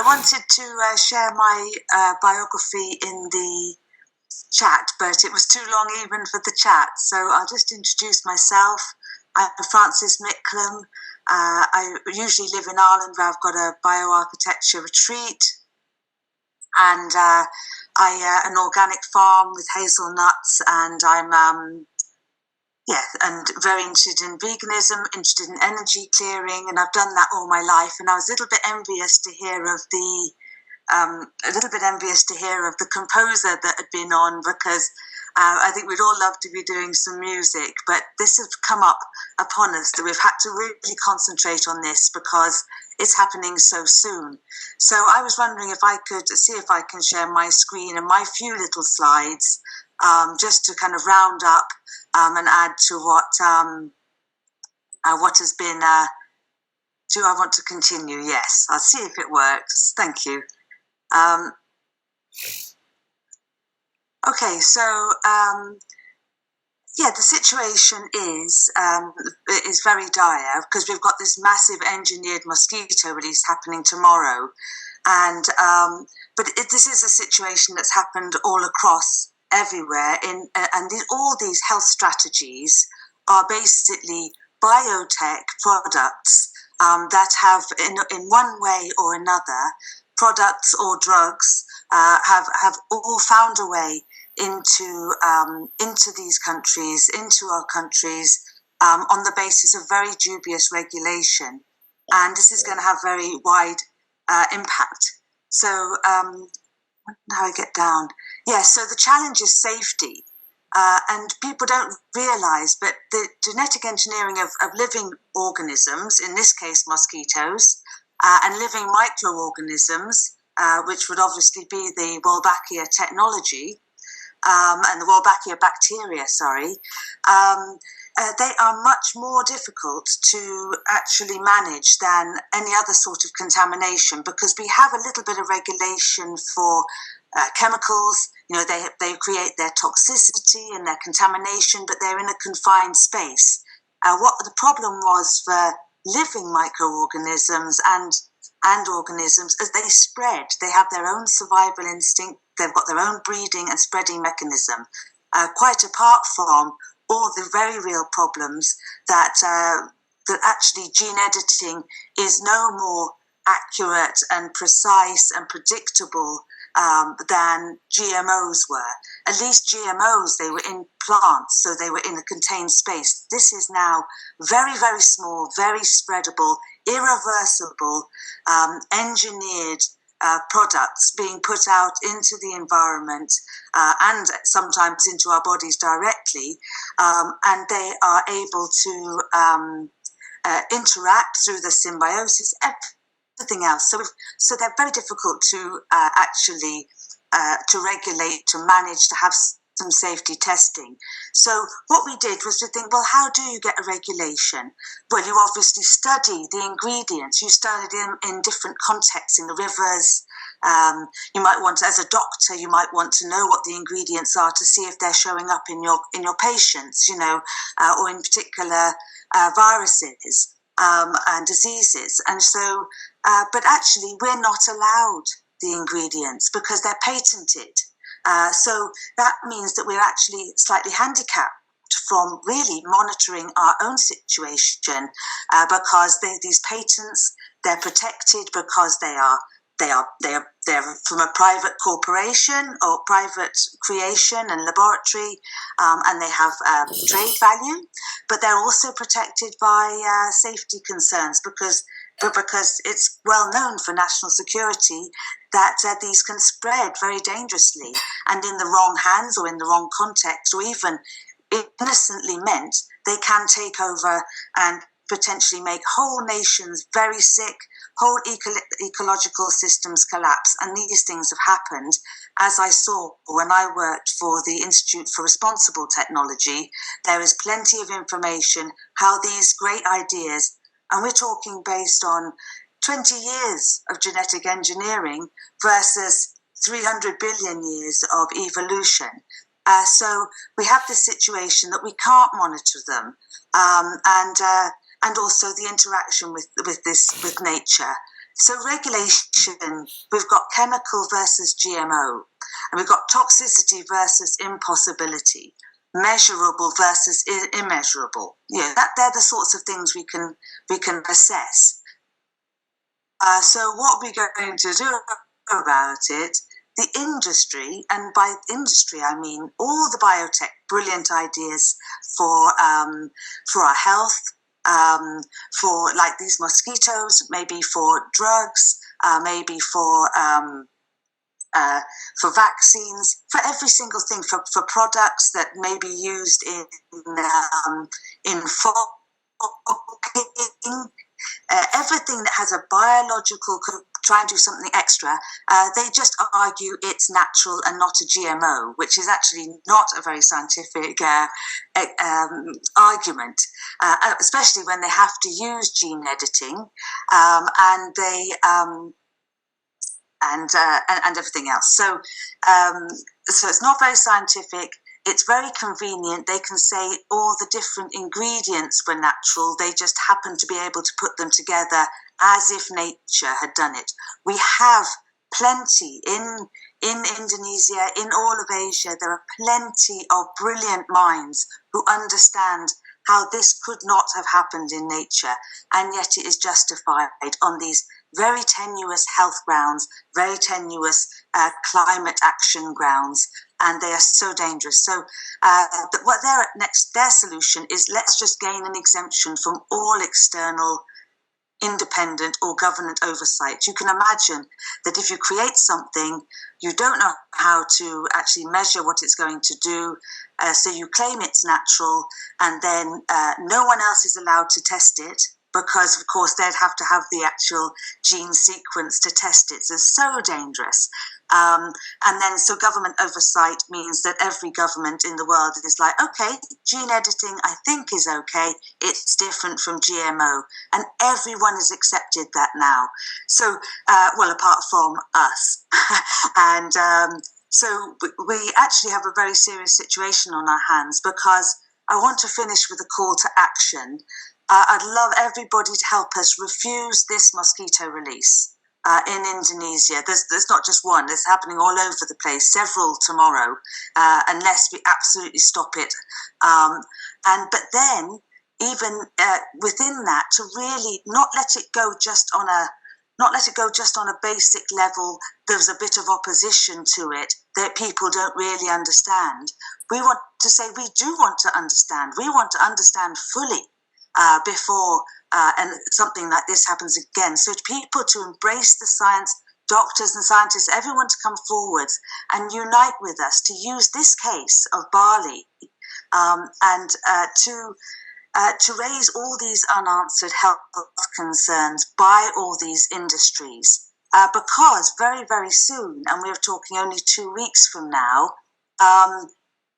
wanted to share my biography in the chat, but it was too long even for the chat. So I'll just introduce myself. I'm Frances Micklem. I usually live in Ireland, where I've got a bioarchitecture retreat, and an organic farm with hazelnuts, and I'm and very interested in veganism, interested in energy clearing, and I've done that all my life. And I was a little bit envious to hear of the composer that had been on, because I think we'd all love to be doing some music, but this has come up upon us that we've had to really concentrate on this because it's happening so soon. So I was wondering if I could see if I can share my screen and my few little slides, just to kind of round up and add to what has been. Do I want to continue? Yes, I'll see if it works. Thank you. Okay, so the situation is very dire because we've got this massive engineered mosquito release happening tomorrow, and this is a situation that's happened all across everywhere. All these health strategies are basically biotech products that have, in one way or another, products or drugs have all found a way into these countries, into our countries, on the basis of very dubious regulation, and this is going to have very wide impact. So how I get down? So the challenge is safety, and people don't realise, but the genetic engineering of living organisms, in this case mosquitoes, and living microorganisms, which would obviously be the Wolbachia technology, and the Wolbachia bacteria, they are much more difficult to actually manage than any other sort of contamination, because we have a little bit of regulation for chemicals. They create their toxicity and their contamination, but they're in a confined space. What the problem was for living microorganisms and organisms, as they spread, they have their own survival instinct, they've got their own breeding and spreading mechanism, quite apart from all the very real problems that actually gene editing is no more accurate and precise and predictable than GMOs were. At least GMOs, they were in plants, so they were in a contained space. This is now very, very small, very spreadable, irreversible, engineered products being put out into the environment and sometimes into our bodies directly, and they are able to interact through the symbiosis, everything else. So they're very difficult to actually to regulate, to manage, to have some safety testing. So what we did was to think, well, how do you get a regulation? Well, you obviously study the ingredients. You study them in different contexts, in the rivers. You might want to, as a doctor, you might want to know what the ingredients are to see if they're showing up in your patients, or in particular viruses and diseases. And so, but actually, we're not allowed the ingredients because they're patented. So that means that we're actually slightly handicapped from really monitoring our own situation, because these patents, they're protected because they're from a private corporation or private creation and laboratory, and they have trade value, but they're also protected by safety concerns because it's well known for national security that these can spread very dangerously, and in the wrong hands or in the wrong context, or even innocently meant, they can take over and potentially make whole nations very sick, whole ecological systems collapse. And these things have happened, as I saw when I worked for the Institute for Responsible Technology. There is plenty of information how these great ideas, and we're talking based on 20 years of genetic engineering versus 300 billion years of evolution. So we have this situation that we can't monitor them, and also the interaction with nature. So regulation, we've got chemical versus GMO, and we've got toxicity versus impossibility, measurable versus immeasurable. That they're the sorts of things we can assess. So what we're going to do about it, the industry, and by industry I mean all the biotech, brilliant ideas for our health, for like these mosquitoes, maybe for drugs, maybe for vaccines, for every single thing, for products that may be used in fogging, everything that has a biological, try and do something extra, they just argue it's natural and not a GMO, which is actually not a very scientific argument, especially when they have to use gene editing, and they and everything else. So it's not very scientific. It's very convenient. They can say all the different ingredients were natural. They just happen to be able to put them together as if nature had done it. We have plenty in Indonesia, in all of Asia. There are plenty of brilliant minds who understand how this could not have happened in nature, and yet it is justified on these very tenuous health grounds, very tenuous climate action grounds, and they are so dangerous. So what their solution is, let's just gain an exemption from all external independent or government oversight. You can imagine that if you create something, you don't know how to actually measure what it's going to do, so you claim it's natural, and then no one else is allowed to test it, because of course they'd have to have the actual gene sequence to test it. So it's so dangerous. And then so government oversight means that every government in the world is like, okay, gene editing I think is okay, it's different from GMO, and everyone has accepted that now. So well, apart from us. And so we actually have a very serious situation on our hands, because I want to finish with a call to action. I'd love everybody to help us refuse this mosquito release in Indonesia. There's not just one, it's happening all over the place, several tomorrow, unless we absolutely stop it. But then, even within that, to really not let it go just on a basic level. There's a bit of opposition to it that people don't really understand. We want to say we do want to understand. We want to understand fully before and something like this happens again. So to people to embrace the science, doctors and scientists, everyone to come forward and unite with us to use this case of Bali and to raise all these unanswered health concerns by all these industries. Because very, very soon, and we're talking only 2 weeks from now,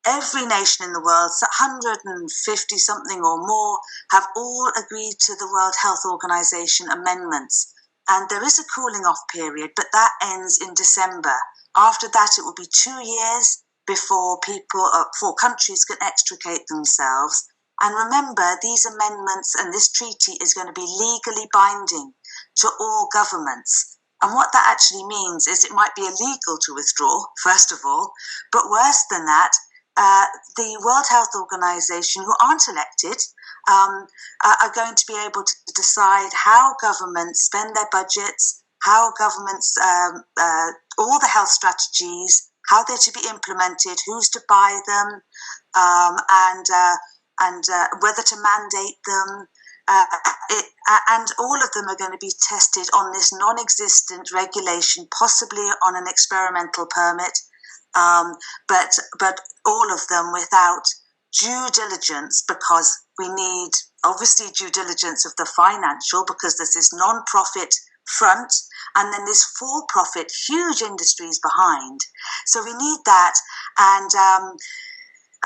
every nation in the world, 150 something or more, have all agreed to the World Health Organization amendments. And there is a cooling off period, but that ends in December. After that, it will be 2 years before countries can extricate themselves. And remember, these amendments and this treaty is going to be legally binding to all governments. And what that actually means is it might be illegal to withdraw, first of all, but worse than that, the World Health Organization, who aren't elected, are going to be able to decide how governments spend their budgets, how governments, all the health strategies, how they're to be implemented, who's to buy them, and whether to mandate them. And all of them are going to be tested on this non-existent regulation, possibly on an experimental permit. But all of them without due diligence, because we need obviously due diligence of the financial, because there's this non-profit front and then this for-profit huge industries behind. So we need that, and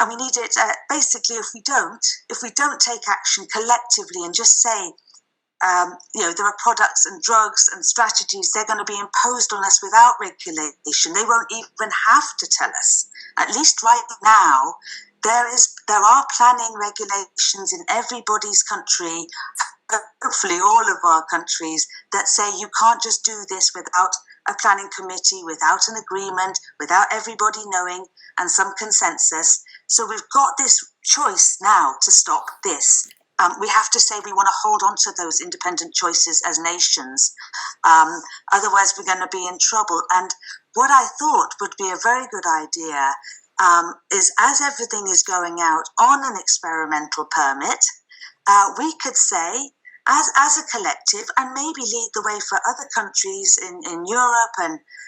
we need it basically if we don't take action collectively and just say, there are products and drugs and strategies, they're going to be imposed on us without regulation. They won't even have to tell us. At least right now, there are planning regulations in everybody's country hopefully all of our countries, that say you can't just do this without a planning committee, without an agreement, without everybody knowing and some consensus. So we've got this choice now to stop this. We have to say we want to hold on to those independent choices as nations. Otherwise, we're going to be in trouble. And what I thought would be a very good idea is, as everything is going out on an experimental permit, we could say, as a collective, and maybe lead the way for other countries in Europe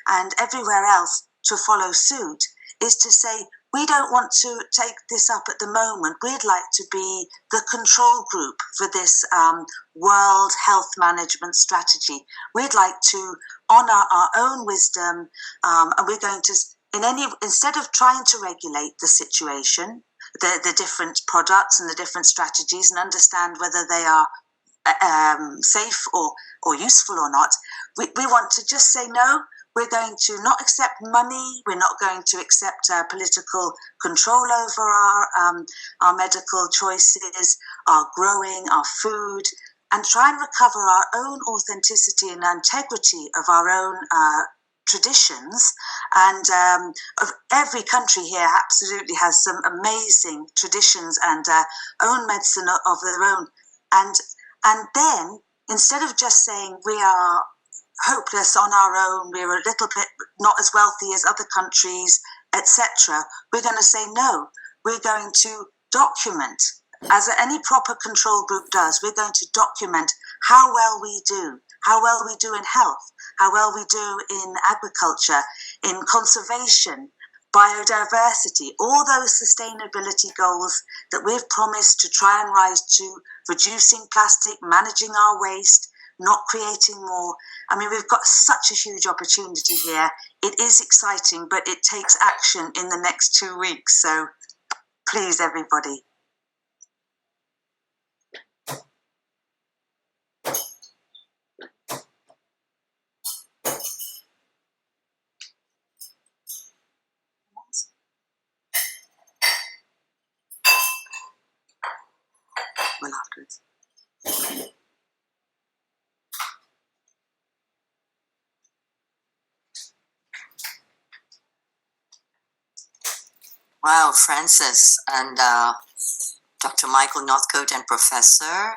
and everywhere else to follow suit, is to say, we don't want to take this up at the moment. We'd like to be the control group for this World Health Management Strategy. We'd like to honour our own wisdom, and we're going to, instead of trying to regulate the situation, the different products and the different strategies, and understand whether they are safe or useful or not, we want to just say no. We're going to not accept money. We're not going to accept political control over our medical choices, our growing, our food, and try and recover our own authenticity and integrity of our own traditions. And every country here absolutely has some amazing traditions and own medicine of their own. And then, instead of just saying we are hopeless on our own, we're a little bit not as wealthy as other countries, etc., we're going to say no. We're going to document, as any proper control group does, we're going to document how well we do in health, how well we do in agriculture, in conservation, biodiversity, all those sustainability goals that we've promised to try and rise to, reducing plastic, managing our waste, not creating more. I mean, we've got such a huge opportunity here. It is exciting, but it takes action in the next 2 weeks. So please, everybody. Well, afterwards. Wow, Francis and Dr. Michael Northcote and Professor,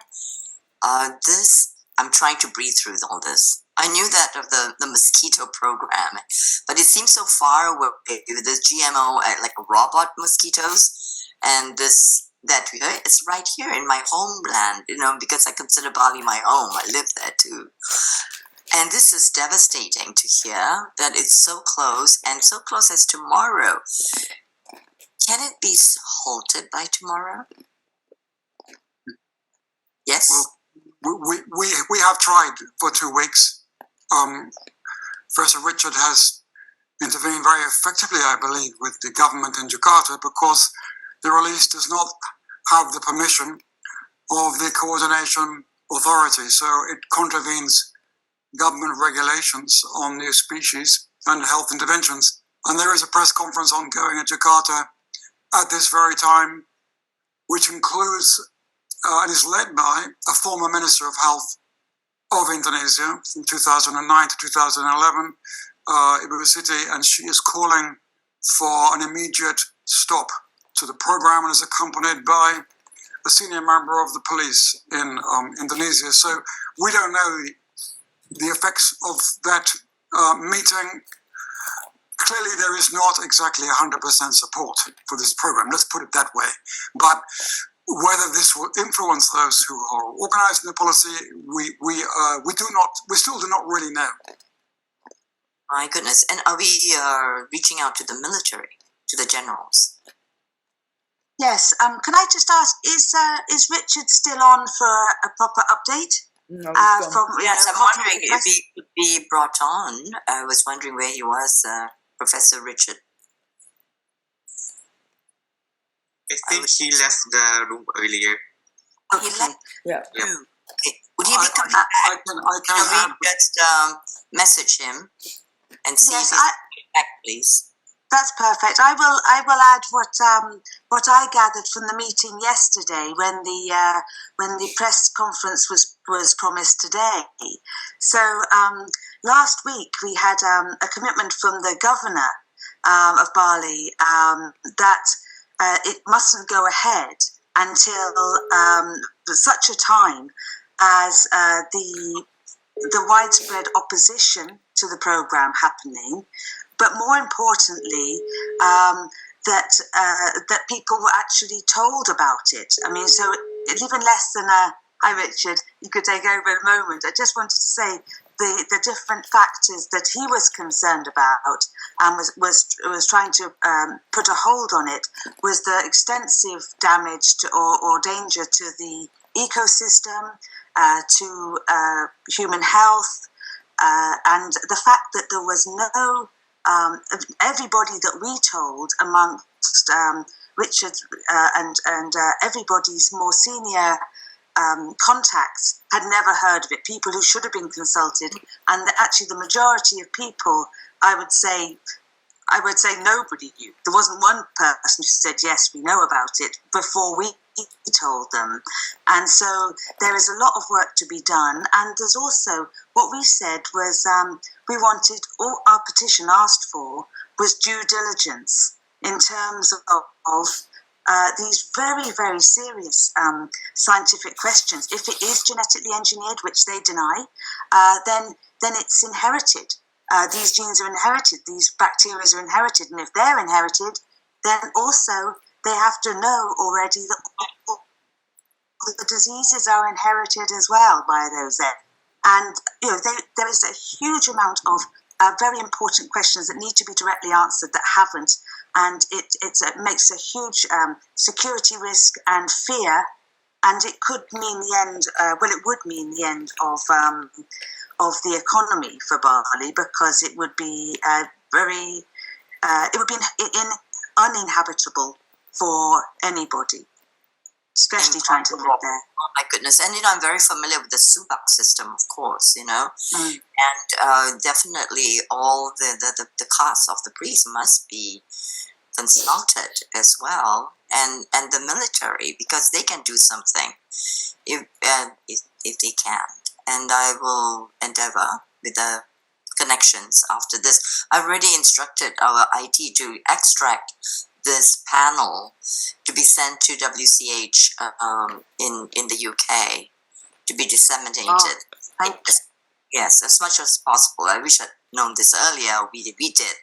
I'm trying to breathe through all this. I knew that of the mosquito program, but it seems so far away with this GMO, like robot mosquitoes, and it's right here in my homeland, because I consider Bali my home. I live there too. And this is devastating to hear that it's so close, and so close as tomorrow. Can it be halted by tomorrow? Yes? Well, we have tried for 2 weeks. Professor Richard has intervened very effectively, I believe, with the government in Jakarta, because the release does not have the permission of the coordination authority. So it contravenes government regulations on new species and health interventions. And there is a press conference ongoing at Jakarta at this very time, which includes and is led by a former Minister of Health of Indonesia from 2009 to 2011, Ibu Siti, and she is calling for an immediate stop to the program and is accompanied by a senior member of the police in Indonesia. So we don't know the effects of that meeting. Clearly, there is not exactly 100% support for this program. Let's put it that way. But whether this will influence those who are organising the policy, we still do not really know. My goodness! And are we reaching out to the military, to the generals? Yes. Can I just ask, is Richard still on for a proper update? No, Yes, I'm wondering if he could be brought on. I was wondering where he was. Professor Richard. I think he left the room earlier. Oh, he left? Yeah. Okay. Would he be coming back? Can we just message him and see if he's back, please? That's perfect. I will add what I gathered from the meeting yesterday when the press conference was promised today. So last week we had a commitment from the governor of Bali that it mustn't go ahead until such a time as the widespread opposition to the program happening, but more importantly, that people were actually told about it. I mean, so even less than hi Richard, you could take over in a moment. I just wanted to say the different factors that he was concerned about and was trying to put a hold on it was the extensive damage or danger to the ecosystem, to human health, and the fact that there was no everybody that we told amongst Richard and everybody's more senior contacts had never heard of it, people who should have been consulted, and actually the majority of people, I would say nobody knew. There wasn't one person who said, yes, we know about it, before we told them. And so there is a lot of work to be done. And there's also, what we said was we wanted, all our petition asked for was due diligence in terms of these very, very serious scientific questions. If it is genetically engineered, which they deny, then it's inherited. These genes are inherited, these bacteria are inherited, and if they're inherited, then also they have to know already that the diseases are inherited as well by those eggs. And there is a huge amount of very important questions that need to be directly answered that haven't, and it makes a huge security risk and fear, and it could mean the end. It would mean the end of the economy for Bali, because it would be uninhabitable for anybody, especially trying to live there. Oh my goodness! And I'm very familiar with the Subak system, of course, and definitely all the caste of the priests must be consulted as well, and the military, because they can do something if they can. And I will endeavor with the connections after this. I've already instructed our IT to extract this panel to be sent to WCH in the UK to be disseminated. Yes, as much as possible. I wish I'd known this earlier. We did.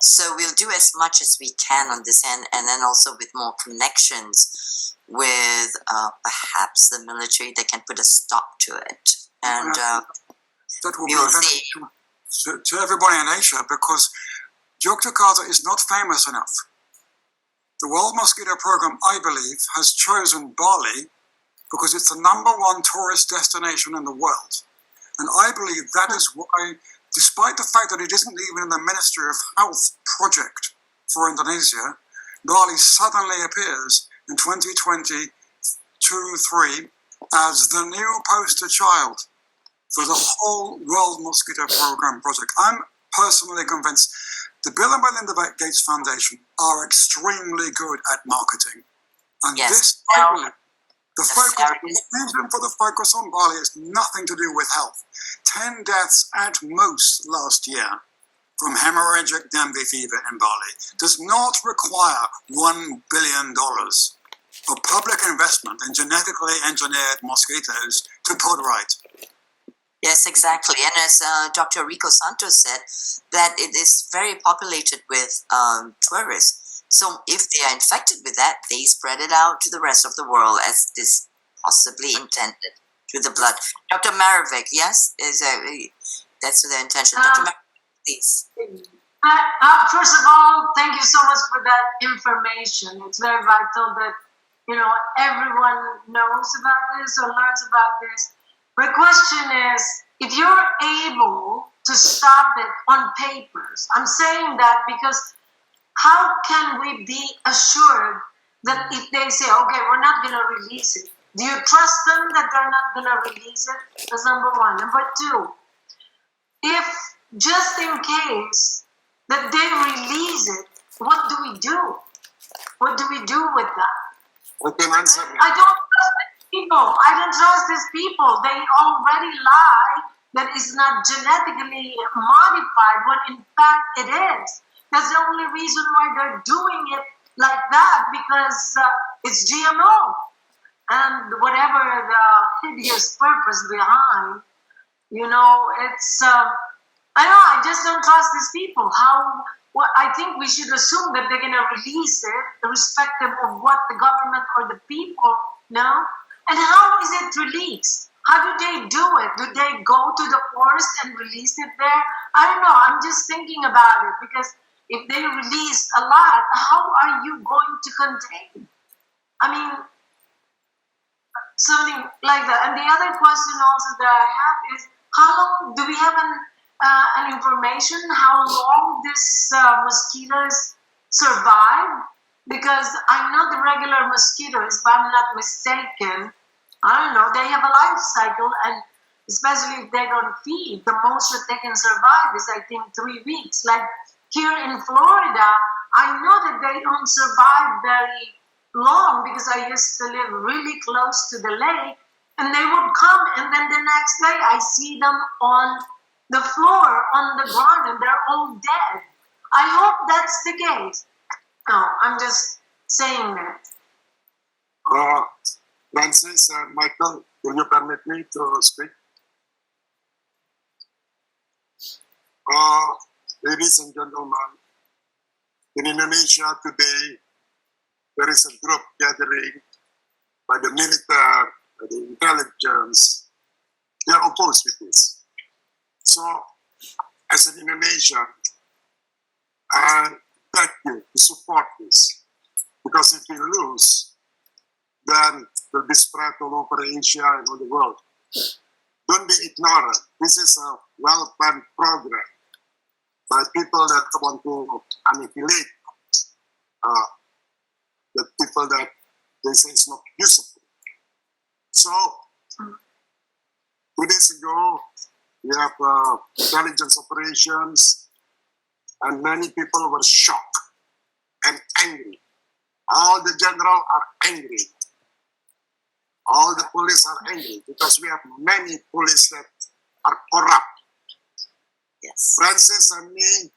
So we'll do as much as we can on this end, and then also with more connections with perhaps the military that can put a stop to it. And that will be we'll see. To everybody in Asia, because Yogyakarta is not famous enough. The World Mosquito Program, I believe, has chosen Bali because it's the #1 tourist destination in the world. And I believe that is why, despite the fact that it isn't even in the Ministry of Health project for Indonesia, Bali suddenly appears in 2022-3 as the new poster child for the whole World Mosquito Program project. I'm personally convinced the Bill and Melinda Gates Foundation are extremely good at marketing. And this, I believe, the reason for the focus on Bali has nothing to do with health. 10 deaths at most last year from hemorrhagic dengue fever in Bali does not require $1 billion of public investment in genetically engineered mosquitoes to put right. Yes, exactly. And as Dr. Rico Santos said, that it is very populated with tourists. So if they are infected with that, they spread it out to the rest of the world as is possibly intended through the blood. Dr. Maravik, yes? That's the intention. Dr. Maravik, please. First of all, thank you so much for that information. It's very vital that everyone knows about this or learns about this. My question is, if you're able to stop it on papers, I'm saying that because how can we be assured that if they say, okay, we're not going to release it, do you trust them that they're not going to release it? That's number one. Number two, if just in case that they release it, what do we do? What do we do with that? I can answer that. I don't trust these people. I don't trust these people. They already lie that it's not genetically modified when in fact it is. That's the only reason why they're doing it like that, because it's GMO. And whatever the hideous purpose behind, it's, I just don't trust these people. I think we should assume that they're going to release it, irrespective of what the government or the people know. And how is it released? How do they do it? Do they go to the forest and release it there? I don't know. I'm just thinking about it, because if they release a lot, how are you going to contain? I mean, something like that. And the other question also that I have is, how long do we have an information how long these mosquitoes survive? Because I know the regular mosquitoes, if I'm not mistaken, I don't know, they have a life cycle, and especially if they don't feed, the most that they can survive is, I think, 3 weeks. Like here in Florida, I know that they don't survive very long, because I used to live really close to the lake, and they would come, and then the next day I see them on the floor, on the ground, and they're all dead. I hope that's the case. No, I'm just saying that. Francis and Michael, will you permit me to speak? Ladies and gentlemen, in Indonesia today, there is a group gathering by the military, by the intelligence. They are opposed with this. So, as an Indonesian, I beg you to support this. Because if we lose, then it will be spread all over Asia and all the world. Don't be ignorant. This is a well-planned program by people that want to manipulate the people that they say is not useful. So, 2 days ago, we have intelligence operations, and many people were shocked and angry. All the generals are angry. All the police are angry because we have many police that are corrupt. Yes. Francis and me,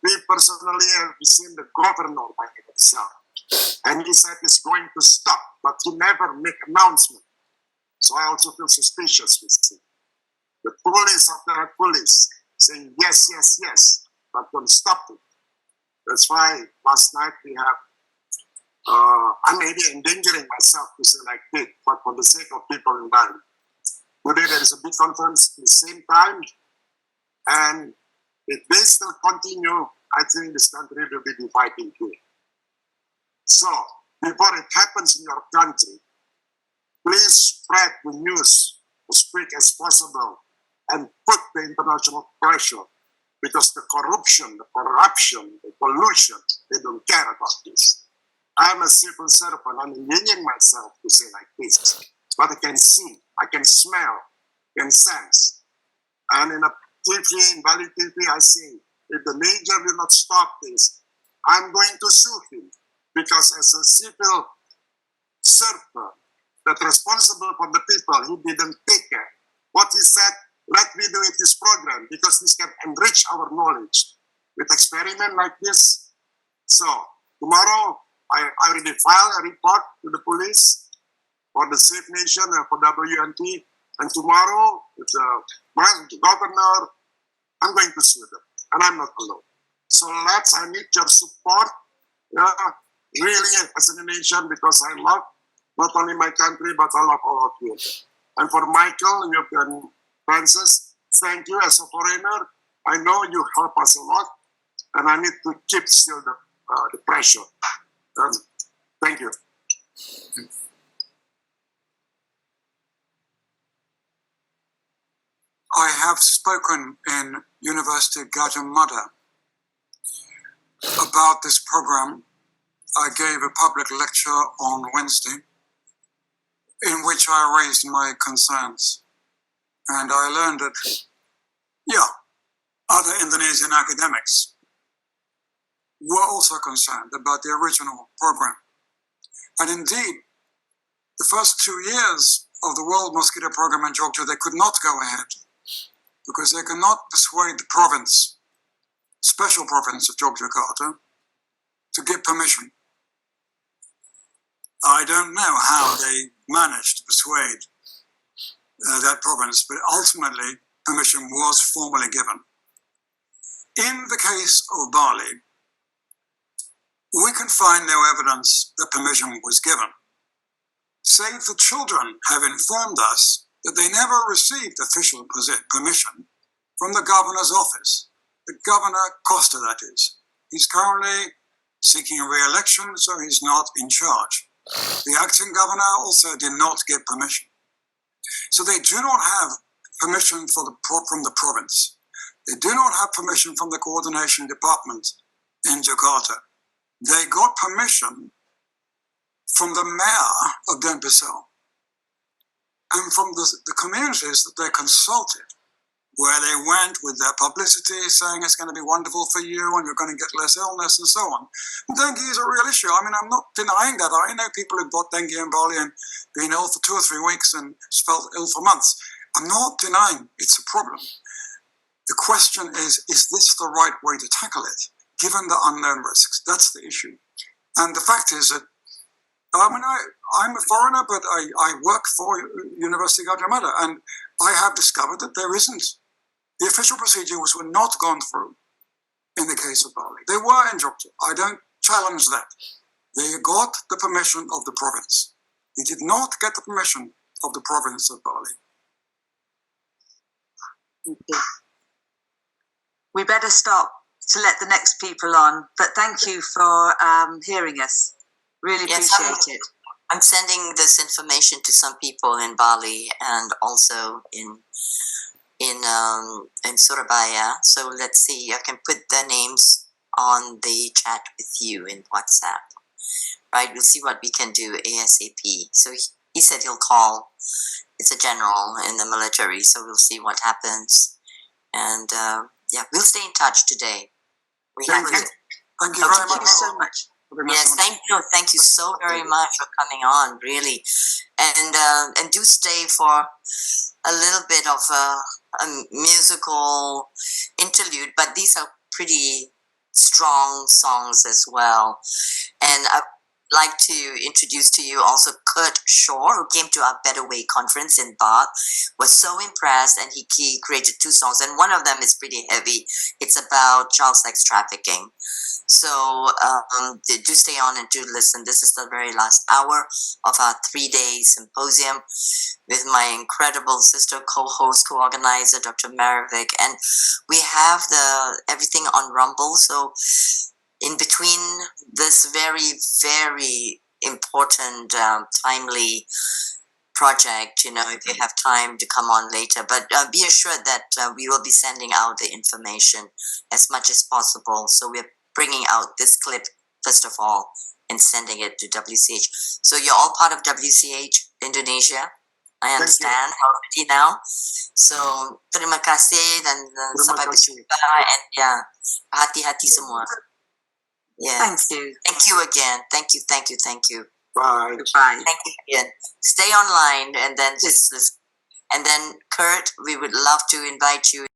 we personally have seen the governor by himself. And he said he's going to stop, but he never make announcement. So I also feel suspicious with him. The police after the police saying yes, yes, yes, but don't stop it. That's why last night we have, I may be endangering myself to say like this, but for the sake of people in Bali. Today there is a big conference at the same time, and if they still continue, I think this country will be divided in two. So, before it happens in your country, please spread the news as quick as possible and put the international pressure, because the corruption, the pollution, they don't care about this. I'm a civil servant. I'm engineering myself to say like this. But I can see, I can smell, I can sense. And in a TV, in Bali TV, I say, if the major will not stop this, I'm going to sue him. Because as a civil servant that's responsible for the people, he didn't take care. What he said, let me do it this program, because this can enrich our knowledge with experiment like this. So tomorrow, I already filed a report to the police for the Safe Nation and for WNT. And tomorrow, with the governor, I'm going to sue them. And I'm not alone. So I need your support, really, as a nation, because I love not only my country, but I love all of you. And for Michael, and Francis, thank you as a foreigner. I know you help us a lot, and I need to keep still the pressure. Thank you. I have spoken in University of Gajah Mada about this program. I gave a public lecture on Wednesday in which I raised my concerns. And I learned that, other Indonesian academics were also concerned about the original program. And indeed, the first 2 years of the World Mosquito Program in Georgia, they could not go ahead because they could not persuade the province, special province of Yogyakarta, to give permission. I don't know how they managed to persuade that province, but ultimately permission was formally given. In the case of Bali, we can find no evidence that permission was given, save the children have informed us that they never received official permission from the governor's office. The Governor Costa, that is. He's currently seeking re-election, so he's not in charge. The acting governor also did not give permission. So they do not have permission from the province. They do not have permission from the coordination department in Jakarta. They got permission from the mayor of Denpasar and from the communities that they consulted, where they went with their publicity saying it's going to be wonderful for you and you're going to get less illness and so on. And dengue is a real issue. I mean, I'm not denying that. I know people who've got dengue in Bali and been ill for 2 or 3 weeks and felt ill for months. I'm not denying it's a problem. The question is this the right way to tackle it, given the unknown risks? That's the issue. And the fact is that, I mean, I'm a foreigner, but I work for University of Gajah Mada, and I have discovered that there isn't. The official procedures were not gone through in the case of Bali. They were in Jogja. I don't challenge that. They got the permission of the province. They did not get the permission of the province of Bali. We better stop to let the next people on, but thank you for hearing us. Really appreciate it. I'm sending this information to some people in Bali and also in Surabaya. So let's see, I can put their names on the chat with you in WhatsApp. Right, we'll see what we can do ASAP. So he said he'll call. It's a general in the military, so we'll see what happens. And yeah, we'll stay in touch today. Thank you very much. Thank you so much. Yes, thank you so very much for coming on, really, and do stay for a little bit of a musical interlude. But these are pretty strong songs as well, and I'd like to introduce to you also Kurt Shore, who came to our Better Way conference in Bath, was so impressed, and he created 2 songs, and one of them is pretty heavy. It's about child sex trafficking. So do stay on and do listen. This is the very last hour of our 3-day symposium with my incredible sister co-host, co-organizer, Dr. Maravik. And we have everything on Rumble. So in between this very, very important, timely project, if you have time to come on later. But be assured that we will be sending out the information as much as possible. So we're bringing out this clip, first of all, and sending it to WCH. So you're all part of WCH Indonesia. I understand already now. So terima kasih dan sampai berjumpa, and yeah, hati-hati semua. Yes. Thank you. Thank you again. Thank you. Bye. Goodbye. Thank you again. Stay online and then just listen. And then Kurt, we would love to invite you